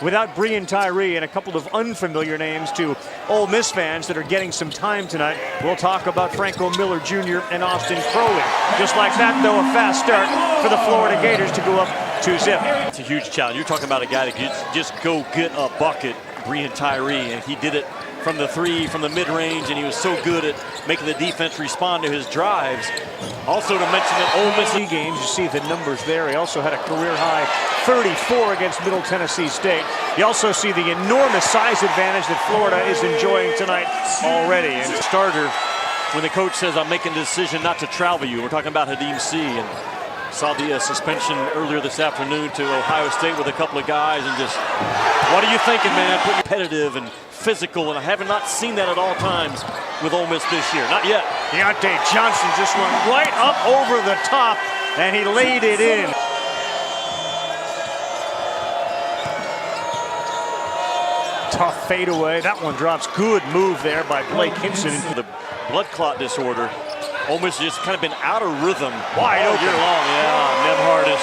without Breein Tyree and a couple of unfamiliar names to Ole Miss fans that are getting some time tonight. We'll talk about Franco Miller Jr. and Austin Crowley. Just like that, though, a fast start for the Florida Gators to go up 2-zip. It's a huge challenge. You're talking about a guy that could just go get a bucket, Breein Tyree, and he did it from the three, from the mid-range, and he was so good at making the defense respond to his drives. Also to mention that Ole Miss games, you see the numbers there. He also had a career-high 34 against Middle Tennessee State. You also see the enormous size advantage that Florida is enjoying tonight already. And starter, when the coach says, I'm making the decision not to travel you, we're talking about Hadim C. And saw the suspension earlier this afternoon to Ohio State with a couple of guys, and just, what are you thinking, man? Pretty competitive and physical, and I have not seen that at all times with Ole Miss this year. Not yet. Deontay Johnson just went right up over the top, and he laid it in. Tough fadeaway. That one drops. Good move there by Blake Hinson. The blood clot disorder. Ole Miss has just kind of been out of rhythm wide all open. year long. Yeah, Nebhart is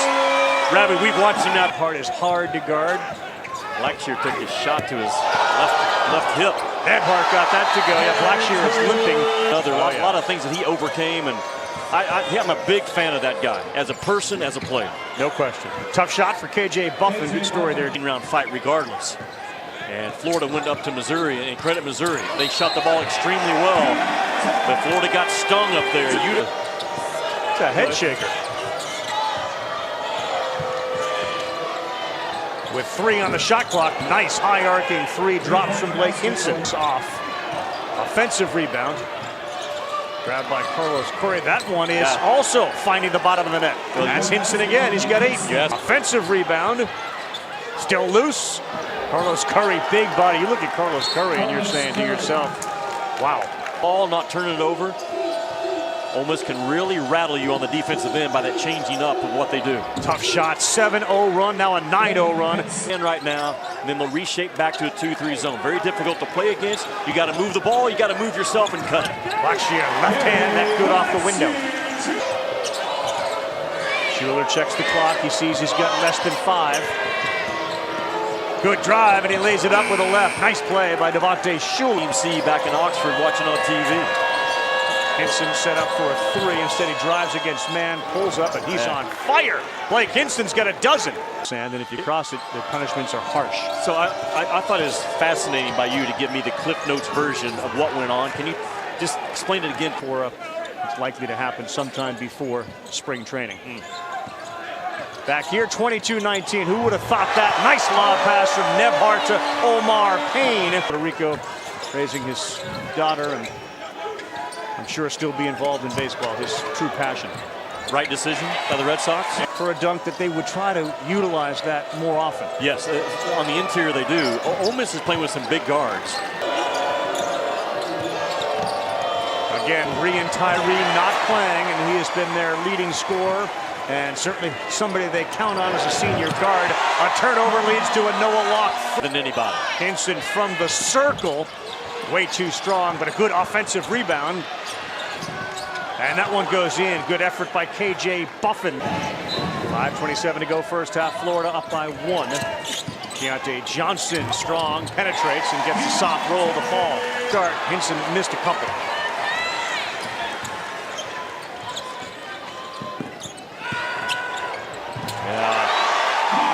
rabid. We've watched him now. Nebhart is hard to guard. Blackshear took his shot to his left hip. Nebhart got that to go. Yeah, Blackshear is limping. A lot of things that he overcame, and I'm a big fan of that guy as a person, as a player. No question. Tough shot for KJ Buffin. Good story there. Round fight regardless. And Florida went up to Missouri, and credit Missouri. They shot the ball extremely well, but Florida got stung up there. It's a head shaker. With 3 on the shot clock, nice high arcing 3 drops from Blake Hinson. Off. Offensive rebound. Grabbed by Carlos Corey. That one is also finding the bottom of the net. That's Hinson again. He's got 8. Yes. Offensive rebound. Still loose. Carlos Curry, big body. You look at Carlos Curry and you're saying to yourself, wow. Ball not turning it over. Ole Miss can really rattle you on the defensive end by that changing up of what they do. Tough shot, 7-0 run, now a 9-0 run. And right now, and then they'll reshape back to a 2-3 zone. Very difficult to play against. You got to move the ball, you got to move yourself and cut it. Blackshear, left hand, that good off the window. Schuler checks the clock. He sees he's got less than 5. Good drive, and he lays it up with a left. Nice play by Devontae Schuler. You see back in Oxford watching on TV. Hinson set up for a 3. Instead, he drives against man, pulls up, and he's on fire. Blake Hinson's got a dozen. And if you cross it, the punishments are harsh. So I thought it was fascinating by you to give me the Cliff Notes version of what went on. Can you just explain it again for us? It's likely to happen sometime before spring training. Back here, 22-19. Who would have thought that? Nice lob pass from Nebhart to Omar Payne. Puerto Rico raising his daughter, and I'm sure still be involved in baseball, his true passion. Right decision by the Red Sox. For a dunk that they would try to utilize that more often. Yes, on the interior they do. Ole Miss is playing with some big guards. Again, Breein Tyree not playing, and he has been their leading scorer. And certainly somebody they count on as a senior guard. A turnover leads to a Noah Locke. Than anybody. Hinson from the circle. Way too strong, but a good offensive rebound. And that one goes in. Good effort by KJ Buffin. 5:27 to go first half. Florida up by 1. Deontay Johnson, strong, penetrates and gets a soft roll to fall. Start. Hinson missed a couple.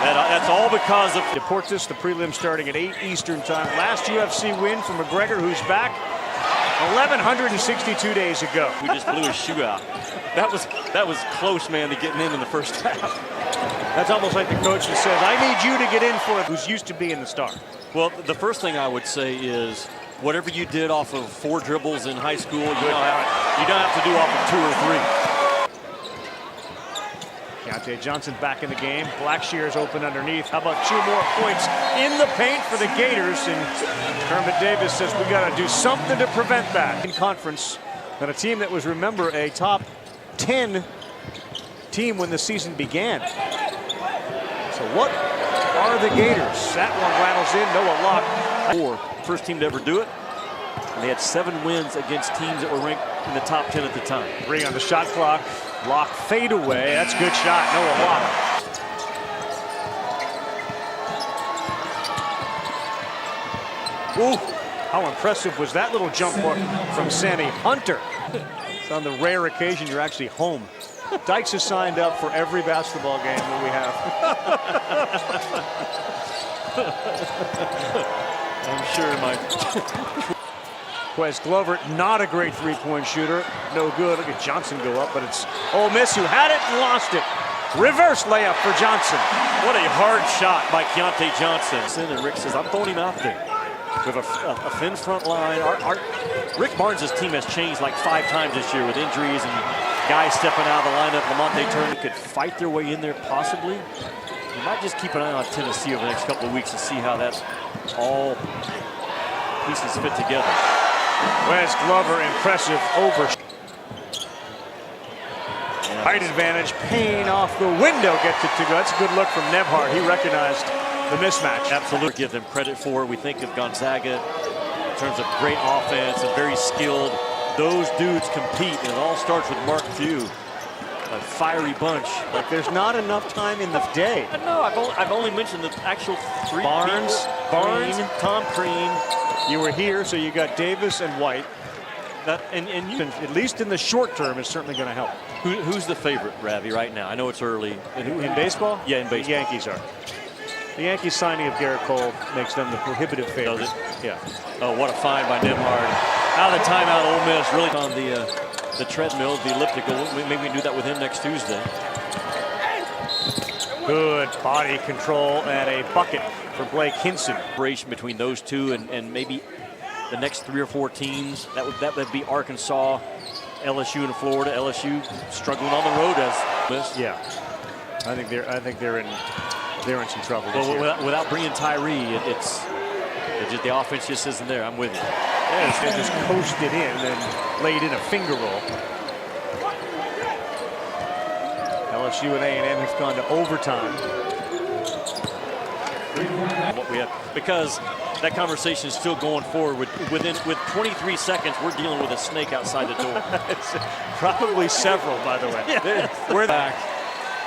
That's all because of Deportes, the prelim starting at 8 Eastern time. Last UFC win for McGregor, who's back 1,162 days ago. We just blew his shoe out. That was close, man, to getting in the first half. That's almost like the coach that says, I need you to get in for it, who's used to being the star. Well, the first thing I would say is whatever you did off of 4 dribbles in high school, you don't have to do off of 2 or 3. Deontay Johnson back in the game. Blackshear's open underneath. How about 2 more points in the paint for the Gators? And Kermit Davis says we got to do something to prevent that. In conference, and a team that was, remember, a top 10 team when the season began. So what are the Gators? That one rattles in. Noah Locke. First team to ever do it. And they had 7 wins against teams that were ranked in the top 10 at the time. 3 on the shot clock. Locke fade away. That's a good shot. Noah Locke. Ooh, how impressive was that little jump hook from Sammy Hunter? It's on the rare occasion you're actually home. Dykes has signed up for every basketball game that we have. I'm sure, Mike. Wes Glover, not a great three-point shooter. No good. Look at Johnson go up, but it's Ole Miss who had it and lost it. Reverse layup for Johnson. What a hard shot by Keontae Johnson. And Rick says, I'm throwing him out there. With a thin front line. Rick Barnes' team has changed like 5 times this year with injuries and guys stepping out of the lineup. Lamonte Turner could fight their way in there possibly. You might just keep an eye on Tennessee over the next couple of weeks and see how that's all pieces fit together. Wes Glover, impressive over. Height advantage, Payne off the window gets it to go. That's a good look from Nebhard. He recognized the mismatch. Absolutely. Give them credit for it. We think of Gonzaga in terms of great offense and very skilled. Those dudes compete, and it all starts with Mark Few. A fiery bunch. Like there's not enough time in the day. No, I've only mentioned the actual 3 Barnes, people. Tom Crean. You were here, so you got Davis and White. And you, at least in the short term, is certainly going to help. Who's the favorite, Ravi, right now? I know it's early. In baseball? Yeah, in baseball. The Yankees are. The Yankees signing of Garrett Cole makes them the prohibitive favorite. Does it? Yeah. Oh, what a find by Nemhard. Out of the timeout, Ole Miss really on the treadmill, the elliptical. Maybe we can do that with him next Tuesday. Good body control and a bucket for Blake Hinson. Between those two and maybe the next 3 or 4 teams, that would be Arkansas, LSU, and Florida. LSU struggling on the road as this. Yeah, I think they're in some trouble this year. Without bringing Tyree, it's just the offense just isn't there. I'm with you. Yeah, they just coasted in and laid in a finger roll. LSU and A&M have gone to overtime. What we have, because that conversation is still going forward. With 23 seconds, we're dealing with a snake outside the door. It's probably several, by the way. Yeah. We're back.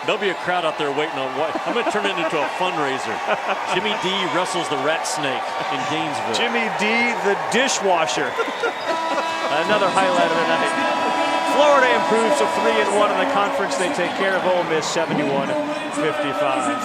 There'll be a crowd out there waiting on what. I'm going to turn it into a fundraiser. Jimmy D wrestles the rat snake in Gainesville. Jimmy D, the dishwasher. Another highlight of the night. Florida improves to 3-1 in the conference. They take care of Ole Miss 71-55.